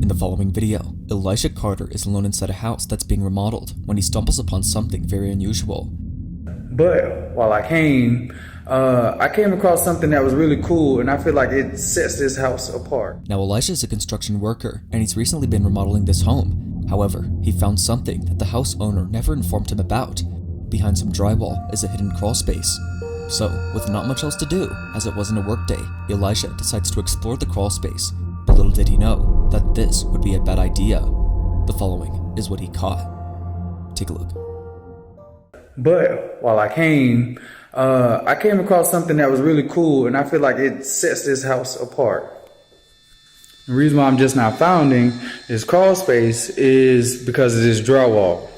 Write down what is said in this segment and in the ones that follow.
In the following video, Elijah Carter is alone inside a house that's being remodeled when he stumbles upon something very unusual. But while I came across something that was really cool, and I feel like it sets this house apart. Now, Elijah is a construction worker, and he's recently been remodeling this home. However, he found something that the house owner never informed him about. Behind some drywall is a hidden crawl space. So, with not much else to do, as it wasn't a workday, Elijah decides to explore the crawl space. But little did he know that this would be a bad idea. The following is what he caught. Take a look. But while I came across something that was really cool, and I feel like it sets this house apart. The reason why I'm just now founding this crawl space is because of this drywall.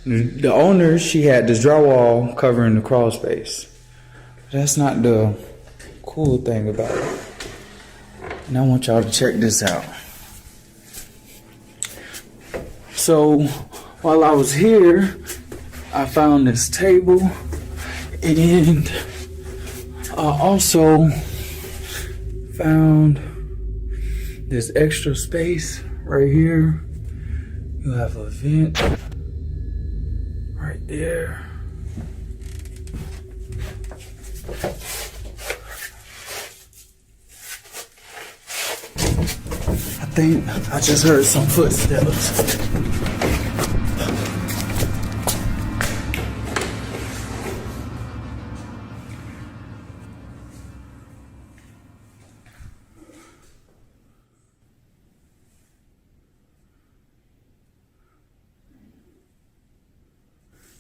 The owner, she had this drywall covering the crawl space. That's not the cool thing about it. And I want y'all to check this out. So while I was here, I found this table, and I also found this extra space right here. You have a vent right there. I think I just heard some footsteps.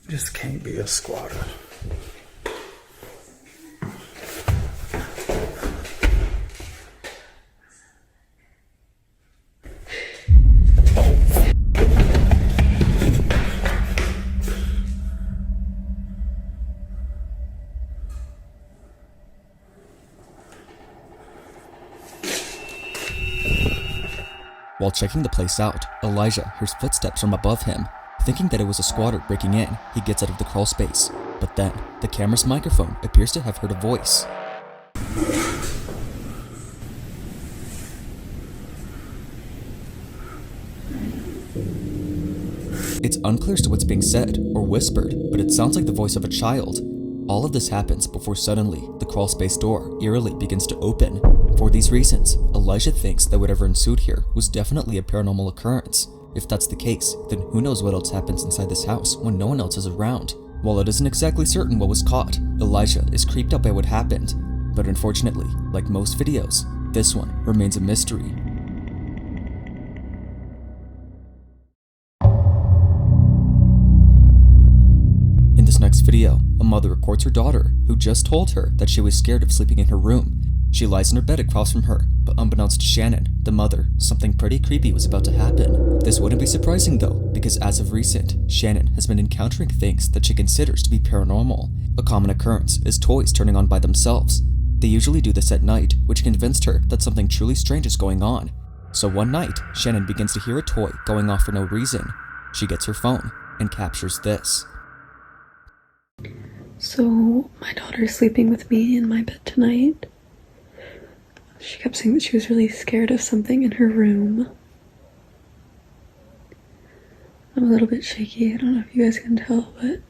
This can't be a squatter. While checking the place out, Elijah hears footsteps from above him. Thinking that it was a squatter breaking in, he gets out of the crawl space. But then, the camera's microphone appears to have heard a voice. It's unclear as to what's being said or whispered, but it sounds like the voice of a child. All of this happens before suddenly, the crawl space door eerily begins to open. For these reasons, Elijah thinks that whatever ensued here was definitely a paranormal occurrence. If that's the case, then who knows what else happens inside this house when no one else is around. While it isn't exactly certain what was caught, Elijah is creeped out by what happened. But unfortunately, like most videos, this one remains a mystery. In this next video, a mother records her daughter, who just told her that she was scared of sleeping in her room. She lies in her bed across from her, but unbeknownst to Shannon, the mother, something pretty creepy was about to happen. This wouldn't be surprising though, because as of recent, Shannon has been encountering things that she considers to be paranormal. A common occurrence is toys turning on by themselves. They usually do this at night, which convinced her that something truly strange is going on. So one night, Shannon begins to hear a toy going off for no reason. She gets her phone and captures this. So my daughter's sleeping with me in my bed tonight. She kept saying that she was really scared of something in her room. I'm a little bit shaky. I don't know if you guys can tell, but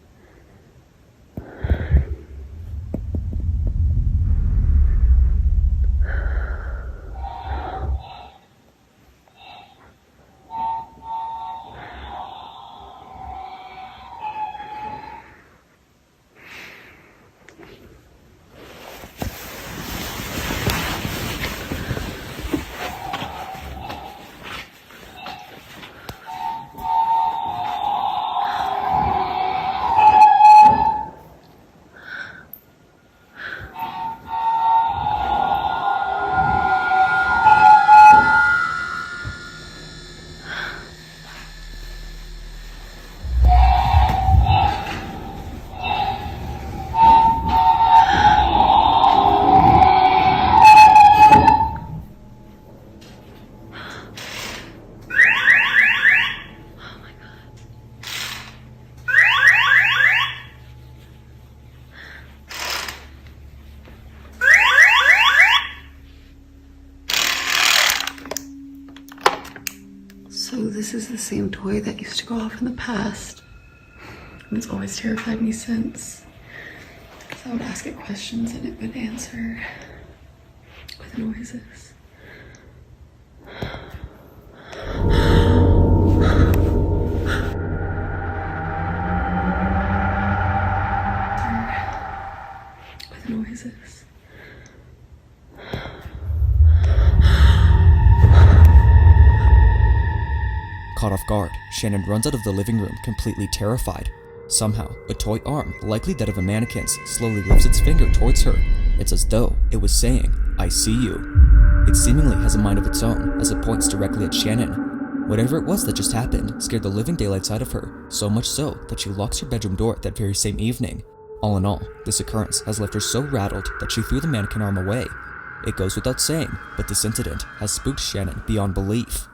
So this is the same toy that used to go off in the past. And it's always terrified me since. So I would ask it questions and it would answer with noises. With noises. Caught off guard, Shannon runs out of the living room completely terrified. Somehow, a toy arm, likely that of a mannequin's, slowly lifts its finger towards her. It's as though it was saying, "I see you." It seemingly has a mind of its own as it points directly at Shannon. Whatever it was that just happened scared the living daylights out of her, so much so that she locks her bedroom door that very same evening. All in all, this occurrence has left her so rattled that she threw the mannequin arm away. It goes without saying, but this incident has spooked Shannon beyond belief.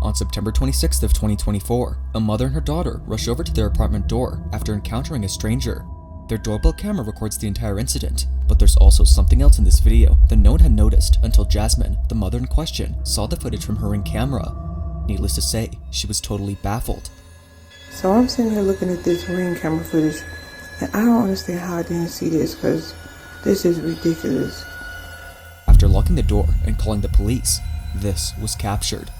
On September 26th of 2024, a mother and her daughter rush over to their apartment door after encountering a stranger. Their doorbell camera records the entire incident, but there's also something else in this video that no one had noticed until Jasmine, the mother in question, saw the footage from her Ring camera. Needless to say, she was totally baffled. So I'm sitting here looking at this Ring camera footage, and I don't understand how I didn't see this, because this is ridiculous. After locking the door and calling the police, this was captured.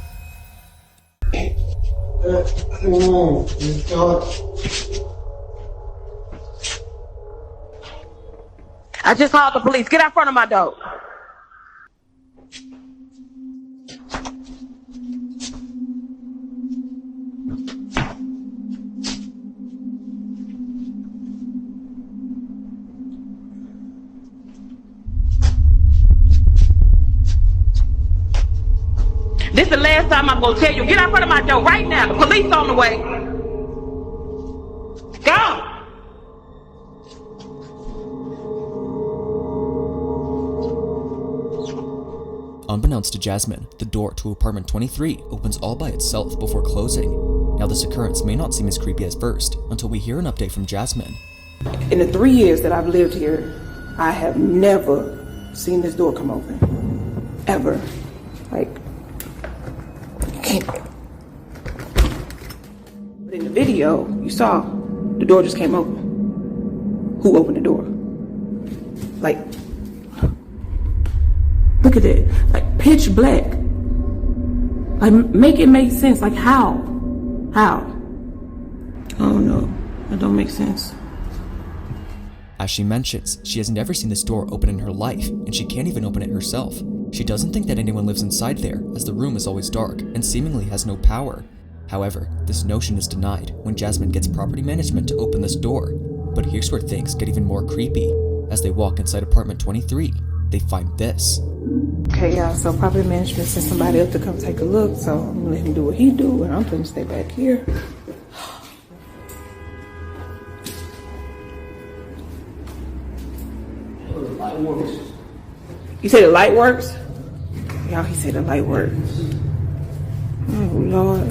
I just called the police. Get out front of my door. This is the last time I'm gonna tell you. Get out front of my door right now. The police on the way. Go. Unbeknownst to Jasmine, the door to apartment 23 opens all by itself before closing. Now this occurrence may not seem as creepy as first until we hear an update from Jasmine. In the 3 years that I've lived here, I have never seen this door come open. Ever. Like, you can't. But in the video, you saw the door just came open. Who opened the door? Like, look at it. Like, pitch black. Like, make it make sense. Like, how? How? I don't know. That don't make sense. As she mentions, she has never seen this door open in her life, and she can't even open it herself. She doesn't think that anyone lives inside there, as the room is always dark and seemingly has no power. However, this notion is denied when Jasmine gets property management to open this door. But here's where things get even more creepy. As they walk inside apartment 23, they find this. Okay, y'all, so property management sent somebody up to come take a look, so I'm gonna let him do what he do, and I'm gonna stay back here. You say the light works? Y'all, he said the light works. Oh, Lord.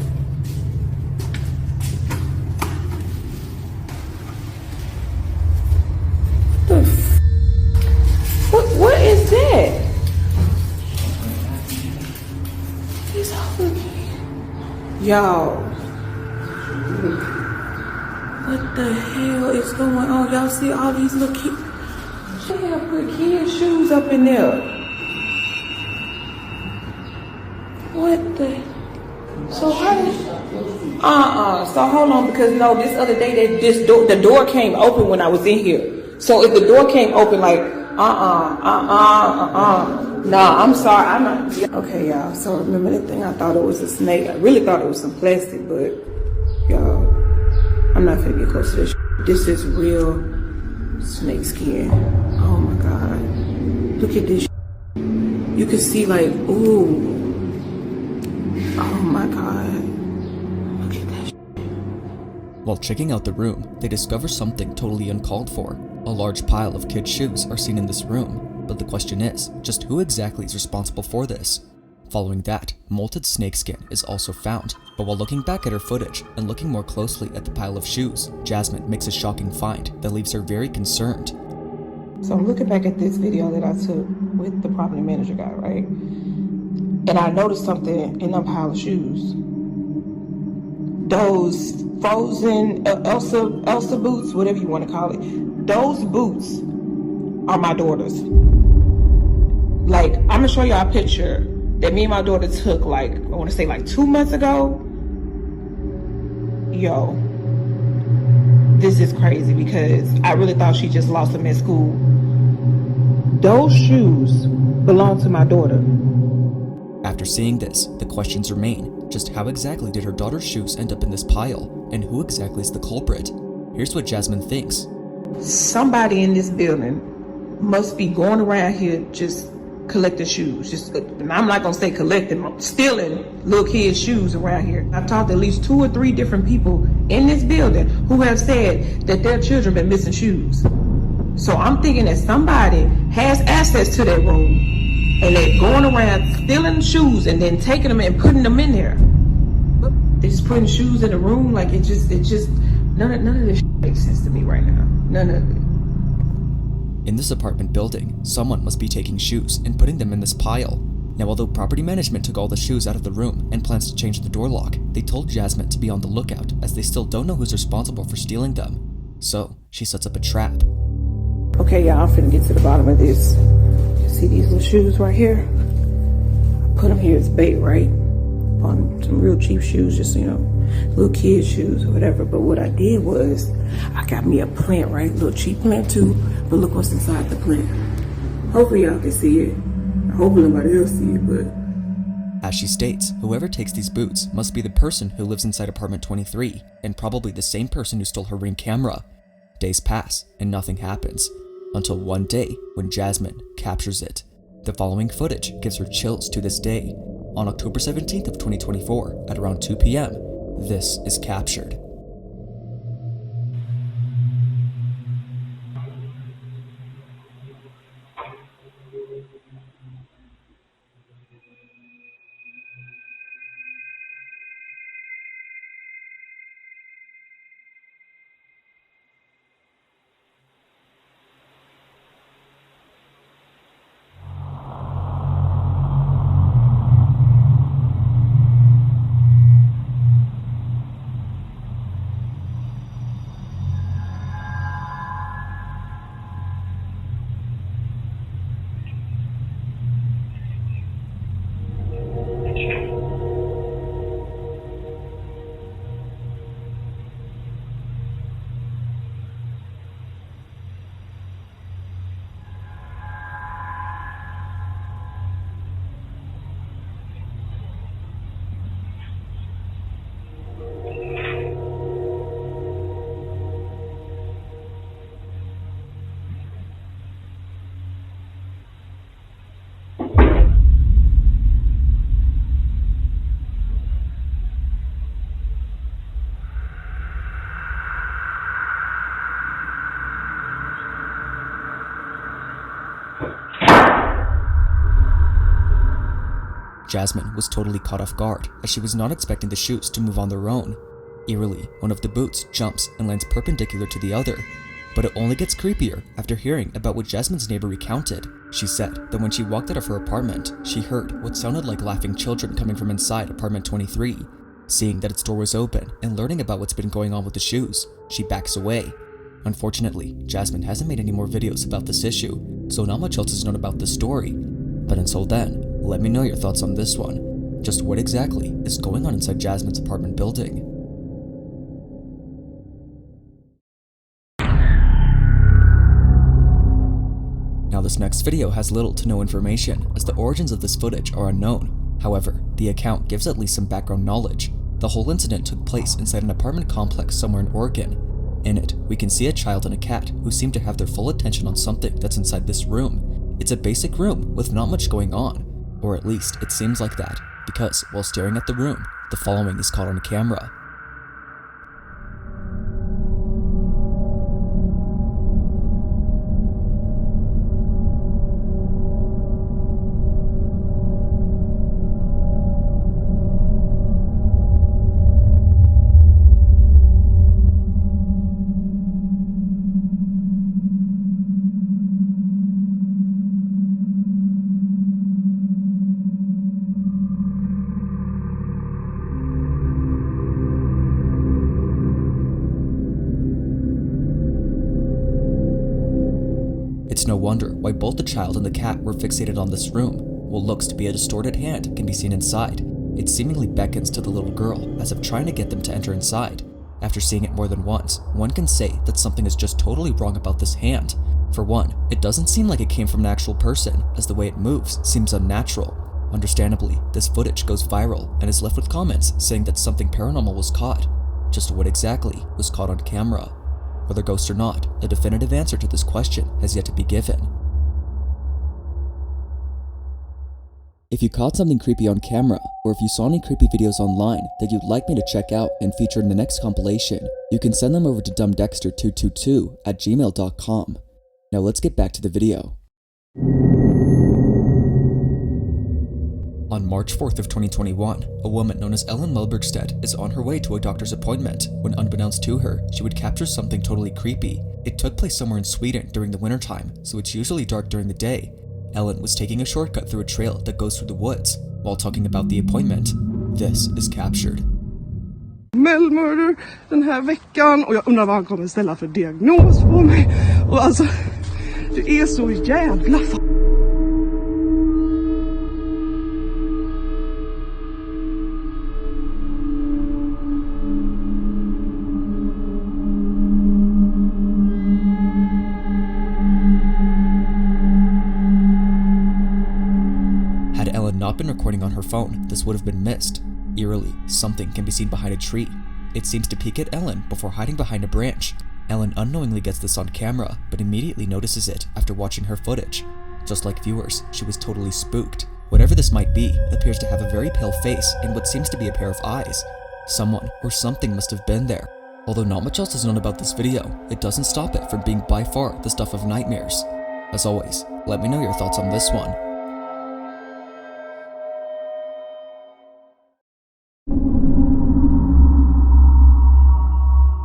What the what is that? These hoes. Y'all. What the hell is going on? Y'all see all these little kids? They have put kids' shoes up in there. What the? So how? So hold on, because no, this other day the door came open when I was in here. So if the door came open, like Nah, I'm sorry, I'm not. Okay, y'all. So remember that thing? I thought it was a snake. I really thought it was some plastic, but y'all, I'm not finna get close to this. This is real snake skin. Oh my God. Look at this. You can see like, ooh. Oh my God. Look at that. While checking out the room, they discover something totally uncalled for. A large pile of kids' shoes are seen in this room, but the question is, just who exactly is responsible for this? Following that, molted snakeskin is also found, but while looking back at her footage and looking more closely at the pile of shoes, Jasmine makes a shocking find that leaves her very concerned. So I'm looking back at this video that I took with the property manager guy, right? And I noticed something in that pile of shoes. Those frozen Elsa boots, whatever you want to call it, those boots are my daughter's. Like, I'm gonna show y'all a picture that me and my daughter took, like, I want to say like 2 months ago. Yo, this is crazy because I really thought she just lost them at school. Those shoes belong to my daughter. After seeing this, the questions remain. Just how exactly did her daughter's shoes end up in this pile? And who exactly is the culprit? Here's what Jasmine thinks. Somebody in this building must be going around here just collecting shoes. And I'm not gonna say collecting, stealing little kids' shoes around here. I've talked to at least 2 or 3 different people in this building who have said that their children been missing shoes. So I'm thinking that somebody has access to that room and they're going around stealing shoes and then taking them and putting them in there. They're just putting shoes in the room. Like, it just none of this makes sense to me right now. None of it. In this apartment building, someone must be taking shoes and putting them in this pile. Now, although property management took all the shoes out of the room and plans to change the door lock, they told Jasmine to be on the lookout as they still don't know who's responsible for stealing them. So, she sets up a trap. Okay, y'all, I'm finna get to the bottom of this. You see these little shoes right here? I put them here as bait, right? On some real cheap shoes, just, you know, little kid shoes or whatever. But what I did was, I got me a plant, right? A little cheap plant too, but look what's inside the plant. Hopefully y'all can see it. Hopefully nobody else see it, but... As she states, whoever takes these boots must be the person who lives inside apartment 23, and probably the same person who stole her Ring camera. Days pass, and nothing happens. Until one day, when Jasmine captures it. The following footage gives her chills to this day. On October 17th of 2024, at around 2 p.m., this is captured. Jasmine was totally caught off guard, as she was not expecting the shoes to move on their own. Eerily, one of the boots jumps and lands perpendicular to the other. But it only gets creepier after hearing about what Jasmine's neighbor recounted. She said that when she walked out of her apartment, she heard what sounded like laughing children coming from inside apartment 23. Seeing that its door was open and learning about what's been going on with the shoes, she backs away. Unfortunately, Jasmine hasn't made any more videos about this issue, so not much else is known about this story. But until then, let me know your thoughts on this one. Just what exactly is going on inside Jasmine's apartment building? Now, this next video has little to no information, as the origins of this footage are unknown. However, the account gives at least some background knowledge. The whole incident took place inside an apartment complex somewhere in Oregon. In it, we can see a child and a cat who seem to have their full attention on something that's inside this room. It's a basic room with not much going on, or at least it seems like that, because while staring at the room, the following is caught on camera. wonder why both the child and the cat were fixated on this room. What looks to be a distorted hand can be seen inside. It seemingly beckons to the little girl, as if trying to get them to enter inside. After seeing it more than once, one can say that something is just totally wrong about this hand. For one, it doesn't seem like it came from an actual person, as the way it moves seems unnatural. Understandably, this footage goes viral and is left with comments saying that something paranormal was caught. Just what exactly was caught on camera? Whether ghost or not, a definitive answer to this question has yet to be given. If you caught something creepy on camera, or if you saw any creepy videos online that you'd like me to check out and feature in the next compilation, you can send them over to dumbdexter222@gmail.com. Now let's get back to the video. On March 4th of 2021, a woman known as Ellen Melbergstedt is on her way to a doctor's appointment when, unbeknownst to her, she would capture something totally creepy. It took place somewhere in Sweden during the wintertime, so it's usually dark during the day. Ellen was taking a shortcut through a trail that goes through the woods. While talking about the appointment, this is captured. Murder den här veckan och jag undrar vad han kommer ställa för diagnos på mig. Och alltså, det är så jävla Had Ellen not been recording on her phone, this would have been missed. Eerily, something can be seen behind a tree. It seems to peek at Ellen before hiding behind a branch. Ellen unknowingly gets this on camera, but immediately notices it after watching her footage. Just like viewers, she was totally spooked. Whatever this might be, it appears to have a very pale face and what seems to be a pair of eyes. Someone or something must have been there. Although not much else is known about this video, it doesn't stop it from being by far the stuff of nightmares. As always, let me know your thoughts on this one.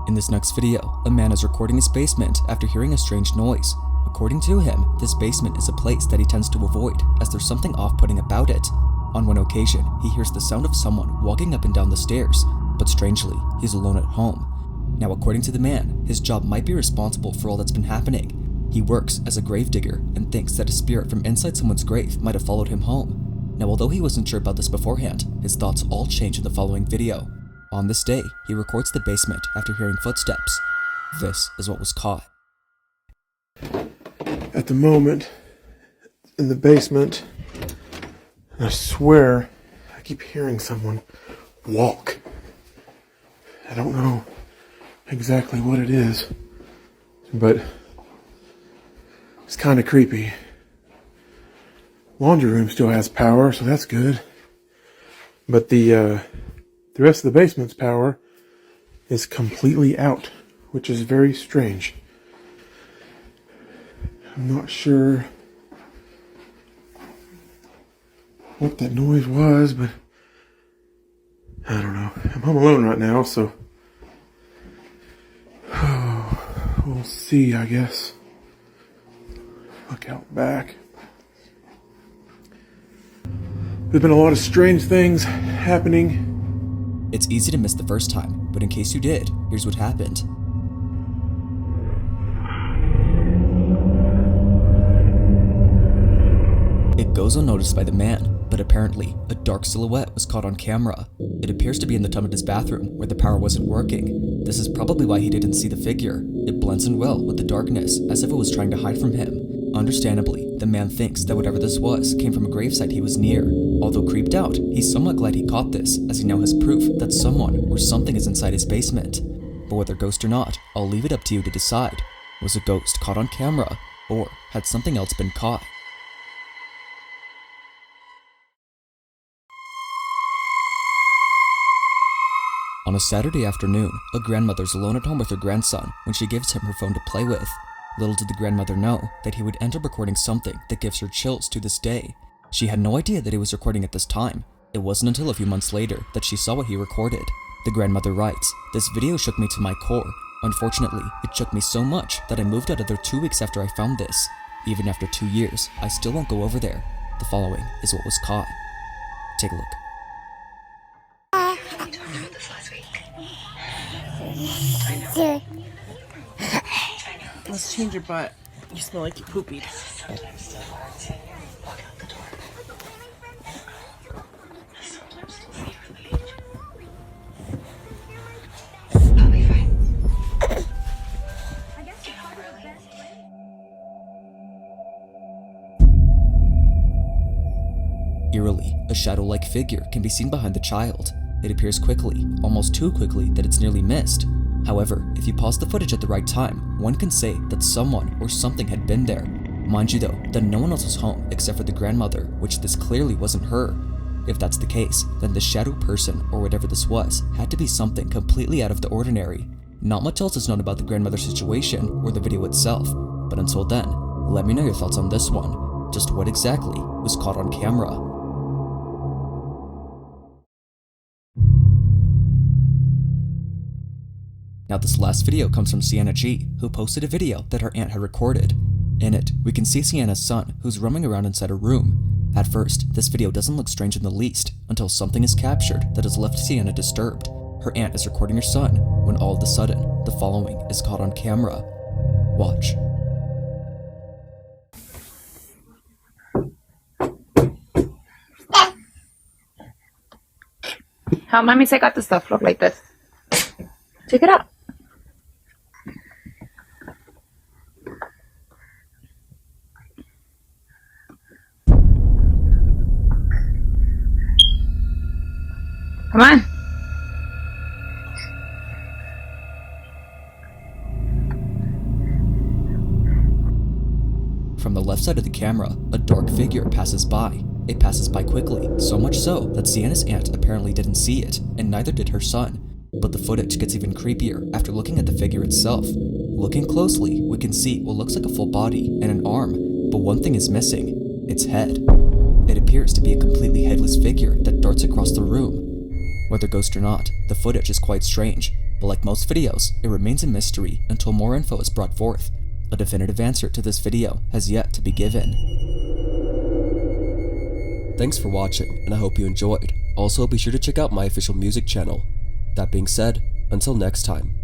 In this next video, a man is recording his basement after hearing a strange noise. According to him, this basement is a place that he tends to avoid, as there's something off-putting about it. On one occasion, he hears the sound of someone walking up and down the stairs, but strangely, he's alone at home. Now, according to the man, his job might be responsible for all that's been happening. He works as a gravedigger and thinks that a spirit from inside someone's grave might have followed him home. Now, although he wasn't sure about this beforehand, his thoughts all change in the following video. On this day, he records the basement after hearing footsteps. This is what was caught. At the moment, in the basement, I swear I keep hearing someone walk. I don't know exactly what it is, but it's kind of creepy. Laundry room still has power, so that's good. But the rest of the basement's power is completely out, which is very strange. I'm not sure what that noise was, but I don't know. I'm home alone right now, so we'll see, I guess. Look out back. There's been a lot of strange things happening. It's easy to miss the first time, but in case you did, here's what happened. It goes unnoticed by the man, but apparently, a dark silhouette was caught on camera. It appears to be in the tub in his bathroom, where the power wasn't working. This is probably why he didn't see the figure. It blends in well with the darkness, as if it was trying to hide from him. Understandably, the man thinks that whatever this was came from a gravesite he was near. Although creeped out, he's somewhat glad he caught this, as he now has proof that someone or something is inside his basement. But whether ghost or not, I'll leave it up to you to decide. Was a ghost caught on camera, or had something else been caught? On a Saturday afternoon, a grandmother's alone at home with her grandson when she gives him her phone to play with. Little did the grandmother know that he would end up recording something that gives her chills to this day. She had no idea that he was recording at this time. It wasn't until a few months later that she saw what he recorded. The grandmother writes, "This video shook me to my core. Unfortunately, it shook me so much that I moved out of there 2 weeks after I found this. Even after 2 years, I still won't go over there. The following is what was caught." Take a look. I talked about this last week. I know. Let's change your butt. You smell like you poopied. This is Sometimes still hard to walk out the door. Sometimes still see her leave. I'll be fine. Get home early. Eerily, a shadow-like figure can be seen behind the child. It appears quickly, almost too quickly that it's nearly missed. However, if you pause the footage at the right time, one can say that someone or something had been there. Mind you though, that no one else was home except for the grandmother, which this clearly wasn't her. If that's the case, then the shadow person, or whatever this was, had to be something completely out of the ordinary. Not much else is known about the grandmother's situation or the video itself, but until then, let me know your thoughts on this one. Just what exactly was caught on camera? Now this last video comes from Sienna G, who posted a video that her aunt had recorded. In it, we can see Sienna's son, who's roaming around inside a room. At first, this video doesn't look strange in the least, until something is captured that has left Sienna disturbed. Her aunt is recording her son, when all of a sudden, the following is caught on camera. Watch. How mommy take out the stuff look like this? Take it out. Come on. From the left side of the camera, a dark figure passes by. It passes by quickly, so much so that Sienna's aunt apparently didn't see it, and neither did her son. But the footage gets even creepier after looking at the figure itself. Looking closely, we can see what looks like a full body and an arm, but one thing is missing: its head. It appears to be a completely headless figure that darts across the room. Whether ghost or not, the footage is quite strange, but like most videos, it remains a mystery until more info is brought forth. A definitive answer to this video has yet to be given. Thanks for watching, and I hope you enjoyed. Also, be sure to check out my official music channel. That being said, until next time.